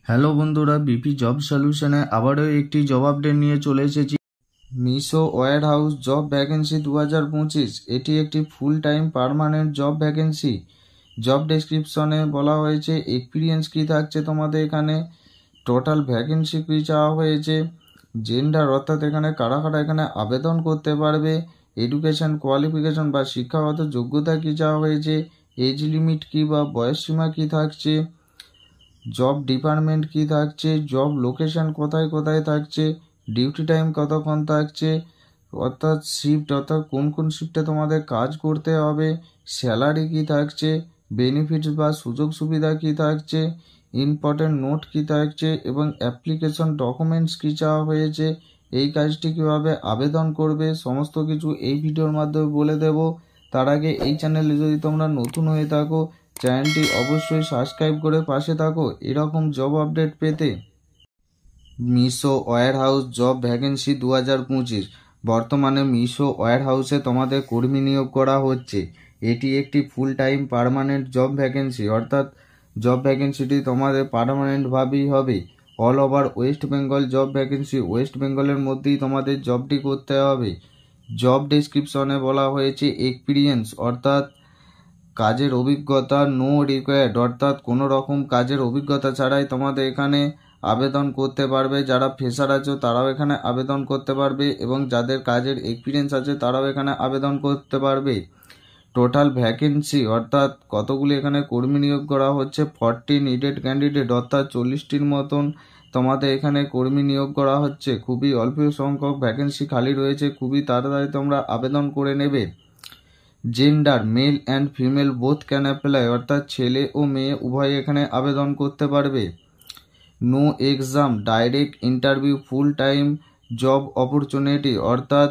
Hello বন্ধুরা, BP job সলিউশনে আবারও একটি জব আপডেট নিয়ে চলে এসেছি। Meesho warehouse job vacancy 2025। এটি একটি full time permanent job vacancy. Job ডেসক্রিপশনে বলা হয়েছে এক্সপিরিয়েন্স কী থাকছে তোমাদের এখানে, টোটাল ভ্যাকেন্সি কী চাওয়া হয়েছে, জেন্ডার অর্থাৎ এখানে কারা কারা এখানে আবেদন করতে পারবে, এডুকেশন কোয়ালিফিকেশন বা শিক্ষাগত যোগ্যতা কী চাওয়া হয়েছে, এজ লিমিট কী বা বয়সসীমা কী থাকছে, জব ডিপার্টমেন্ট কী থাকছে, জব লোকেশন কোথায় কোথায় থাকছে, ডিউটি টাইম কতক্ষণ থাকছে, অর্থাৎ শিফট অর্থাৎ কোন কোন শিফটে তোমাদের কাজ করতে হবে, স্যালারি কী থাকছে, বেনিফিটস বা সুযোগ সুবিধা কী থাকছে, ইম্পর্টেন্ট নোট কী থাকছে এবং অ্যাপ্লিকেশন ডকুমেন্টস কী চাওয়া হয়েছে, এই কাজটি কীভাবে আবেদন করবে, সমস্ত কিছু এই ভিডিওর মাধ্যমে বলে দেব। তার আগে এই চ্যানেলে যদি তোমরা নতুন হয়ে থাকো, চ্যানেলটি অবশ্যই সাবস্ক্রাইব করে পাশে থাকো এরকম জব আপডেট পেতে। Meesho warehouse job vacancy 2025। বর্তমানে মিশো ওয়্যার হাউসে তোমাদের কর্মী নিয়োগ করা হচ্ছে। এটি একটি full time permanent job vacancy, অর্থাৎ জব ভ্যাকেন্সিটি তোমাদের পার্মানেন্টভাবেই হবে। All over West Bengal job vacancy, West বেঙ্গলের মধ্যেই তোমাদের জবটি করতে হবে। জব ডেসক্রিপশনে বলা হয়েছে এক্সপিরিয়েন্স অর্থাৎ কাজের অভিজ্ঞতা নো রিকোয়ার্ড, অর্থাৎ কোনো রকম কাজের অভিজ্ঞতা ছাড়াই তোমাদের এখানে আবেদন করতে পারবে। যারা ফ্রেশার আছো তারাও এখানে আবেদন করতে পারবে এবং যাদের কাজের এক্সপিরিয়েন্স আছে তারাও এখানে আবেদন করতে পারবে। টোটাল ভ্যাকেন্সি অর্থাৎ কতগুলি এখানে কর্মী নিয়োগ করা হচ্ছে, 40 নিডেড ক্যান্ডিডেট অর্থাৎ 40টির মতন তোমাদের এখানে কর্মী নিয়োগ করা হচ্ছে। খুবই অল্প সংখ্যক ভ্যাকেন্সি খালি রয়েছে, খুবই তাড়াতাড়ি তোমরা আবেদন করে নেবে। Gender male and female both can apply, অর্থাৎ ছেলে ও মেয়ে উভয় এখানে আবেদন করতে পারবে। No exam direct interview full time job opportunity, অর্থাৎ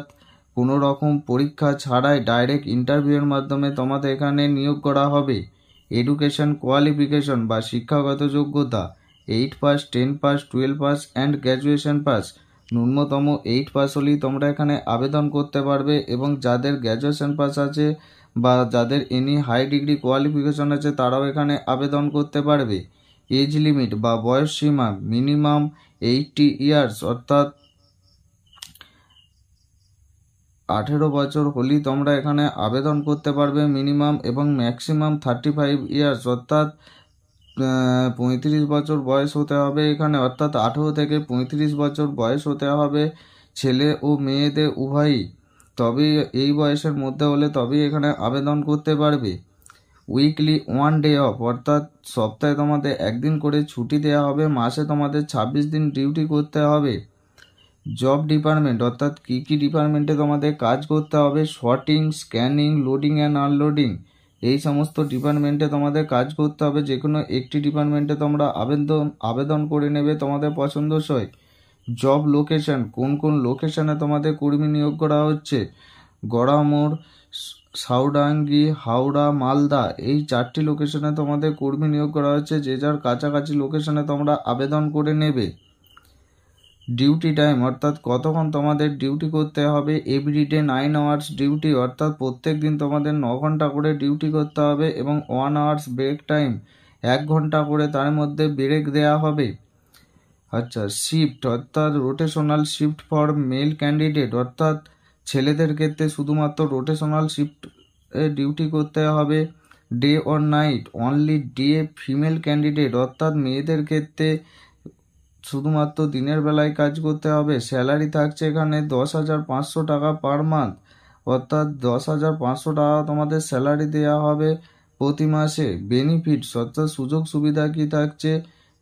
কোনো রকম পরীক্ষা ছাড়াই ডাইরেক্ট ইন্টারভিউয়ের মাধ্যমে তোমাদের এখানে নিয়োগ করা হবে। এডুকেশন কোয়ালিফিকেশন বা শিক্ষাগত যোগ্যতা 8 pass, 10 pass, 12 pass and graduation pass. ন্যূনতম 8 পাস হলেই তোমরা এখানে আবেদন করতে পারবে এবং যাদের গ্র্যাজুয়েশন পাস আছে বা যাদের এনি হাই ডিগ্রি কোয়ালিফিকেশন আছে তারাও এখানে আবেদন করতে পারবে। এজ লিমিট বা বয়স সীমা মিনিমাম 80 ইয়ার্স, অর্থাৎ 18 বছর হলেই তোমরা এখানে আবেদন করতে পারবে মিনিমাম, এবং ম্যাক্সিমাম 35 ইয়ার্স অর্থাৎ 35 বছর বয়স হতে হবে এখানে, অর্থাৎ 18 থেকে 35 বছর বয়স হতে হবে ছেলে ও মেয়েদের উভয়ই। তবেই এই বয়সের মধ্যে হলে তবেই এখানে আবেদন করতে পারবে। উইকলি 1 ডে অফ, অর্থাৎ সপ্তাহে তোমাদের একদিন করে ছুটি দেওয়া হবে, মাসে তোমাদের 26 দিন ডিউটি করতে হবে। জব ডিপার্টমেন্ট অর্থাৎ কী কী ডিপার্টমেন্টে তোমাদের কাজ করতে হবে, sorting, scanning, loading and unloading, এই সমস্ত ডিপার্টমেন্টে তোমাদের কাজ করতে হবে। যে কোনো একটি ডিপার্টমেন্টে তোমরা আবেদন করে নেবে তোমাদের পছন্দসই। জব লোকেশন, কোন কোন লোকেশনে তোমাদের কর্মী নিয়োগ করা হচ্ছে, গড়ামোড়, সাউডাঙ্গি, হাওড়া, মালদা, এই 4টি লোকেশনে তোমাদের কর্মী নিয়োগ করা হচ্ছে। যে যার কাছাকাছি লোকেশনে তোমরা আবেদন করে নেবে। ডিউটি টাইম অর্থাৎ কতক্ষণ তোমাদের ডিউটি করতে হবে, এভরিডে 9 আওয়ার্স ডিউটি, অর্থাৎ প্রত্যেক দিন তোমাদের 9 ঘন্টা করে ডিউটি করতে হবে এবং 1 আওয়ার্স ব্রেক টাইম, 1 ঘন্টা করে তার মধ্যে ব্রেক দেওয়া হবে। আচ্ছা, শিফট অর্থাৎ rotational shift for male candidate, অর্থাৎ ছেলেদের ক্ষেত্রে শুধুমাত্র রোটেশনাল শিফট ডিউটি করতে হবে। Day or night only day female candidate, অর্থাৎ মেয়েদের ক্ষেত্রে শুধুমাত্র দিনের বেলায় কাজ করতে হবে। স্যালারি থাকছে এখানে 10,500 টাকা পার মান্থ, অর্থাৎ 10,500 টাকা তোমাদের স্যালারি দেওয়া হবে প্রতি মাসে। বেনিফিটস অর্থাৎ সুযোগ সুবিধা কি থাকছে,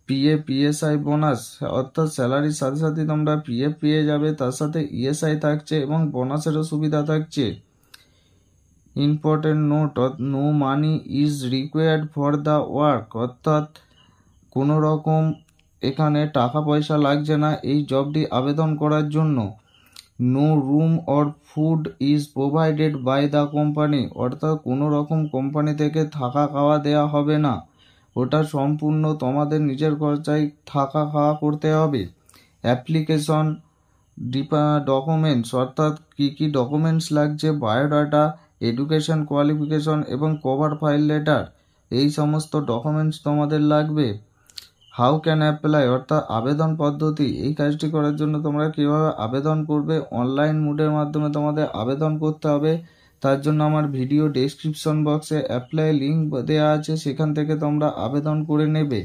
পিএফ, পিএসআই, বোনাস, অর্থাৎ স্যালারির সাথে সাথে তোমরা পিএফ পেয়ে যাবে, তার সাথে ইএসআই থাকছে এবং বোনাসেরও সুবিধা থাকছে। Important note, no money is required for the work, অর্থাৎ কোনো রকম এখানে টাকা পয়সা লাগছে না এই জবটি আবেদন করার জন্য। No room or food is provided by the company, অর্থাৎ কোনো রকম কোম্পানি থেকে থাকা খাওয়া দেওয়া হবে না, ওটা সম্পূর্ণ তোমাদের নিজের খরচায় থাকা খাওয়া করতে হবে। অ্যাপ্লিকেশন ডকুমেন্টস, অর্থাৎ কী কী ডকুমেন্টস লাগছে, বায়োডাটা, এডুকেশন কোয়ালিফিকেশন এবং কভার ফাইল লেটার, এই সমস্ত ডকুমেন্টস তোমাদের লাগবে। হাউ ক্যান অ্যাপ্লাই অর্থাৎ আবেদন পদ্ধতি। এই কাজটি করার জন্য তোমরা কীভাবে আবেদন করবে, অনলাইন মোডের মাধ্যমে তোমাদের আবেদন করতে হবে। তার জন্য আমার ভিডিও ডেসক্রিপশন বক্সে অ্যাপ্লাই লিঙ্ক দেওয়া আছে, সেখান থেকে তোমরা আবেদন করে নেবে।